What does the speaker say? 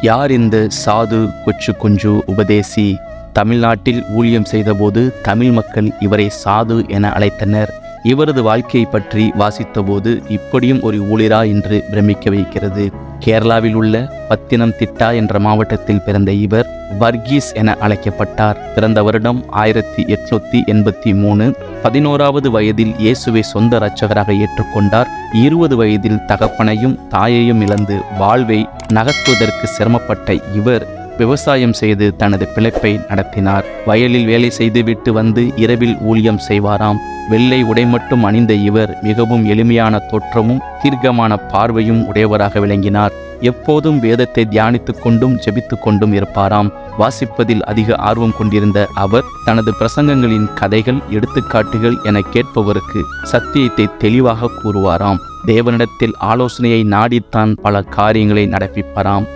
யார் இந்த சாது கொச்சு குஞ்சு உபதேசி? தமிழ்நாட்டில் ஊழியம் செய்தபோது தமிழ் மக்கள் இவரை சாது என அழைத்தனர். இவரது வாழ்க்கையை பற்றி வாசித்தபோது இப்படியும் ஒரு ஊழியரா என்று பிரமிக்க வைக்கிறது. கேரளாவில் உள்ள பத்தினம்திட்டா என்ற மாவட்டத்தில் பிறந்த இவர் வர்கீஸ் என அழைக்கப்பட்டார். பிறந்த வருடம் 1883. 11வது வயதில் இயேசுவை சொந்த இரட்சகராக ஏற்றுக்கொண்டார். 20 வயதில் தகப்பனையும் தாயையும் இழந்து வாழ்வை நகர்த்துவதற்கு சிரமப்பட்ட இவர் விவசாயம் செய்து தனது பிழைப்பை நடத்தினார். வயலில் வேலை செய்துவிட்டு வந்து இரவில் ஊழியம் செய்வாராம். வெள்ளை உடை மட்டும் அணிந்த இவர் மிகவும் எளிமையான தோற்றமும் தீர்க்கமான பார்வையும் உடையவராக விளங்கினார். எப்போதும் வேதத்தை தியானித்துக் கொண்டும் ஜெபித்து கொண்டும் இருப்பாராம். வாசிப்பதில் அதிக ஆர்வம் கொண்டிருந்த அவர் தனது பிரசங்கங்களின் கதைகள், எடுத்துக்காட்டுகள் என கேட்பவருக்கு சத்தியத்தை தெளிவாக கூறுவாராம். தேவனிடத்தில் ஆலோசனையை நாடித்தான் பல காரியங்களை நடப்பிப்பாராம்.